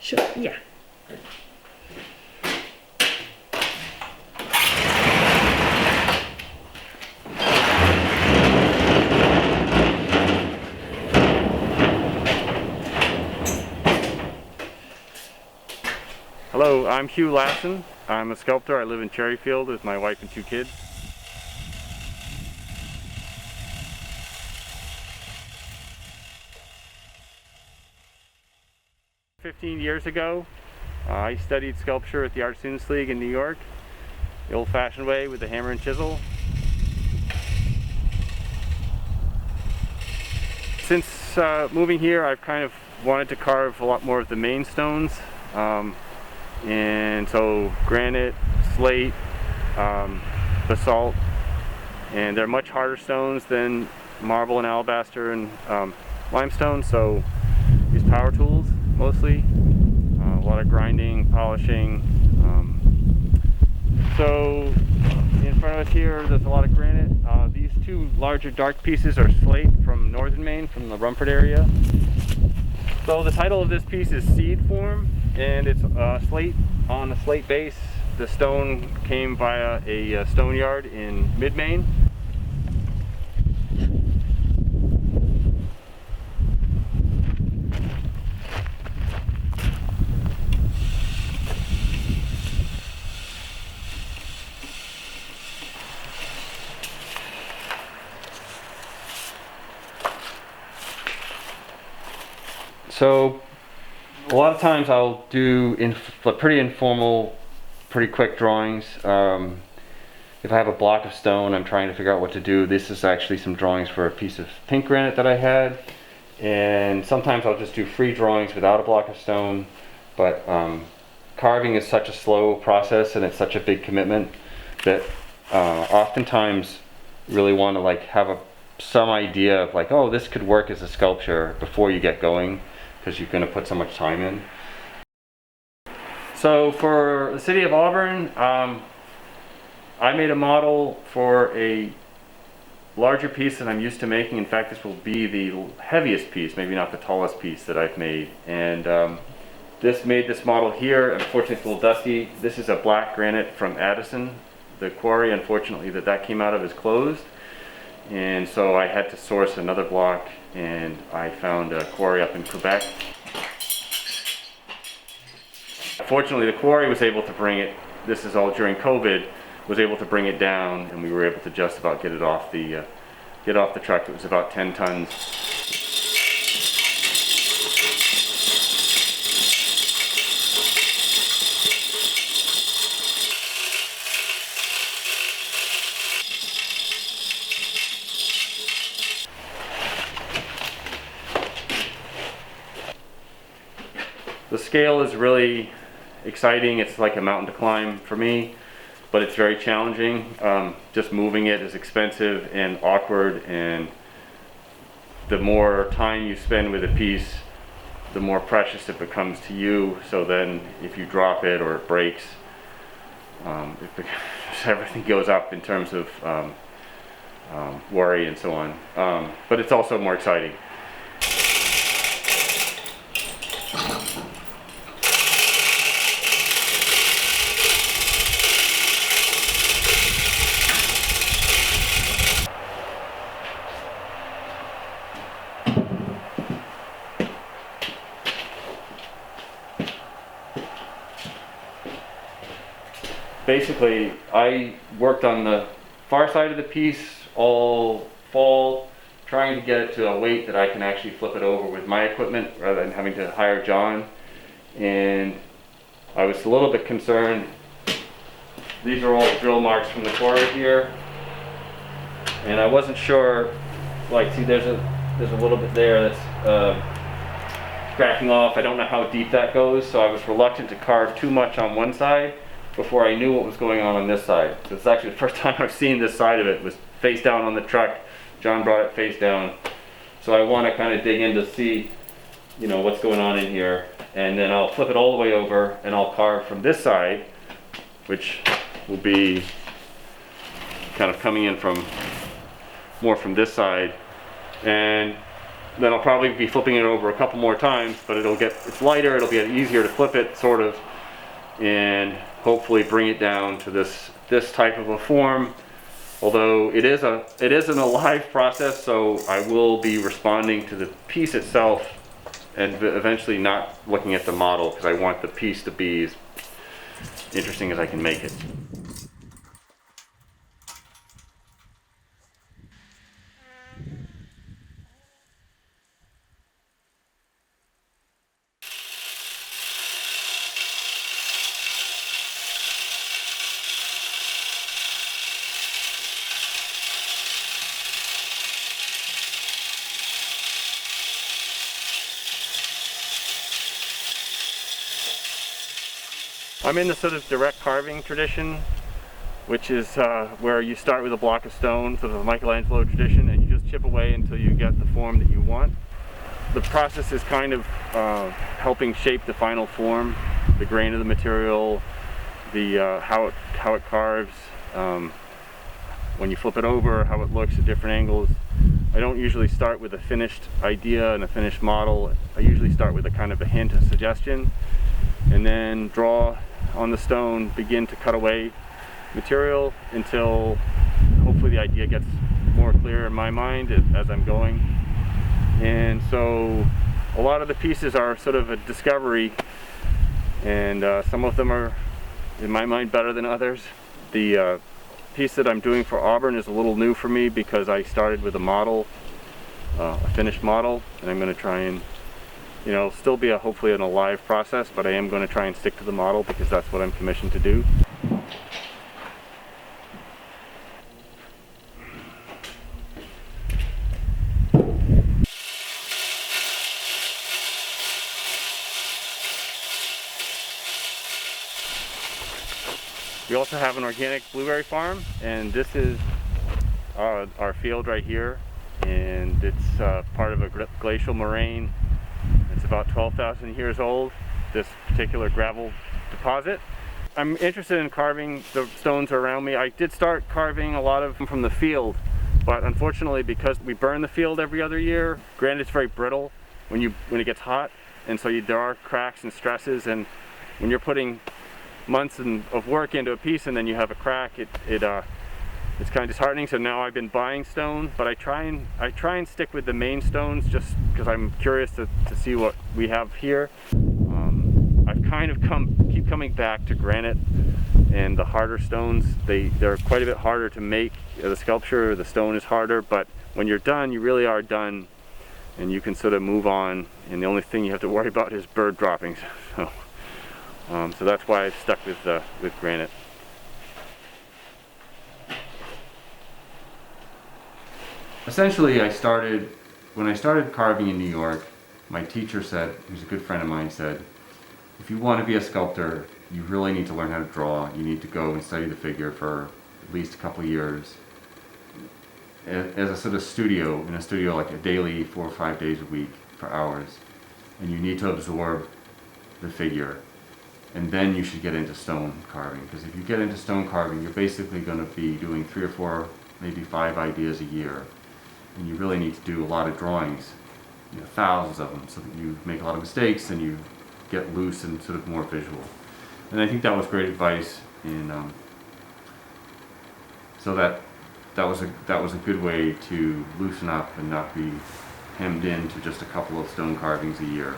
Sure, yeah. Hello, I'm Hugh Lassen. I'm a sculptor. I live in Cherryfield with my wife and 2 kids. "15 years ago, I studied sculpture at the Art Students League in New York, the old-fashioned way with the hammer and chisel. Since moving here, I've kind of wanted to carve a lot more of the main stones. And so granite, slate, basalt, and they're much harder stones than marble and alabaster and limestone, so use power tools mostly, a lot of grinding, polishing. So in front of us here there's a lot of granite. These 2 larger dark pieces are slate from northern Maine, from the Rumford area. So the title of this piece is Seed Form, and it's slate on a slate base. The stone came via a stone yard in mid-Maine. So a lot of times I'll do pretty informal, pretty quick drawings. If I have a block of stone, I'm trying to figure out what to do. This is actually some drawings for a piece of pink granite that I had. And sometimes I'll just do free drawings without a block of stone. But carving is such a slow process and it's such a big commitment that oftentimes really want to like have some idea of like, oh, this could work as a sculpture before you get going, because you're going to put so much time in. So for the City of Auburn, I made a model for a larger piece than I'm used to making. In fact, this will be the heaviest piece, maybe not the tallest piece that I've made. And made this model here. Unfortunately, it's a little dusty. This is a black granite from Addison. The quarry, unfortunately, that came out of is closed. And so I had to source another block, and I found a quarry up in Quebec. Fortunately, the quarry was able to bring it, this is all during COVID, was able to bring it down, and we were able to just about get it off the truck. It was about 10 tons. The scale is really exciting. It's like a mountain to climb for me, but it's very challenging. Just moving it is expensive and awkward, and the more time you spend with a piece, the more precious it becomes to you. So then if you drop it or it breaks, everything goes up in terms of worry and so on. But it's also more exciting. Basically, I worked on the far side of the piece all fall, trying to get it to a weight that I can actually flip it over with my equipment rather than having to hire John. And I was a little bit concerned. These are all drill marks from the quarry here, and I wasn't sure. Like, see, there's a little bit there that's cracking off. I don't know how deep that goes, so I was reluctant to carve too much on one side before I knew what was going on this side. So it's actually the first time I've seen this side of it. It was face down on the truck. John brought it face down. So I want to kind of dig in to see, you know, what's going on in here. And then I'll flip it all the way over and I'll carve from this side, which will be kind of coming in from more from this side. And then I'll probably be flipping it over a couple more times, but it's lighter, it'll be easier to flip it, sort of, and hopefully bring it down to this type of a form. Although it is an alive process, so I will be responding to the piece itself and eventually not looking at the model, because I want the piece to be as interesting as I can make it. I'm in the sort of direct carving tradition, which is where you start with a block of stone, sort of a Michelangelo tradition, and you just chip away until you get the form that you want. The process is kind of helping shape the final form, the grain of the material, the how it carves, when you flip it over, how it looks at different angles. I don't usually start with a finished idea and a finished model. I usually start with a kind of a hint, a suggestion, and then draw on the stone, begin to cut away material until hopefully the idea gets more clear in my mind as I'm going. And so a lot of the pieces are sort of a discovery, and some of them are, in my mind, better than others. The piece that I'm doing for Auburn is a little new for me because I started with a model, a finished model, and I'm going to try and, you know, still be hopefully an alive process, but I am going to try and stick to the model because that's what I'm commissioned to do. We also have an organic blueberry farm, and this is our field right here, and it's part of a glacial moraine. It's about 12,000 years old, this particular gravel deposit. I'm interested in carving the stones around me. I did start carving a lot of them from the field, but unfortunately, because we burn the field every other year, granite's very brittle when it gets hot, and so there are cracks and stresses, and when you're putting months of work into a piece and then you have a crack, it's kind of disheartening. So now I've been buying stone, but I try and stick with the main stones just because I'm curious to see what we have here. I've kind of keep coming back to granite and the harder stones. They're quite a bit harder to make. The sculpture, the stone is harder, but when you're done, you really are done, and you can sort of move on, and the only thing you have to worry about is bird droppings. So that's why I've stuck with granite. Essentially, when I started carving in New York, my teacher said, who's a good friend of mine, said, if you want to be a sculptor, you really need to learn how to draw. You need to go and study the figure for at least a couple of years. As a sort of in a studio like a daily 4 or 5 days a week for hours. And you need to absorb the figure. And then you should get into stone carving, because if you get into stone carving, you're basically going to be doing 3 or 4, maybe 5 ideas a year, and you really need to do a lot of drawings, thousands of them, so that you make a lot of mistakes and you get loose and sort of more visual. And I think that was great advice, and so that was a good way to loosen up and not be hemmed into just a couple of stone carvings a year.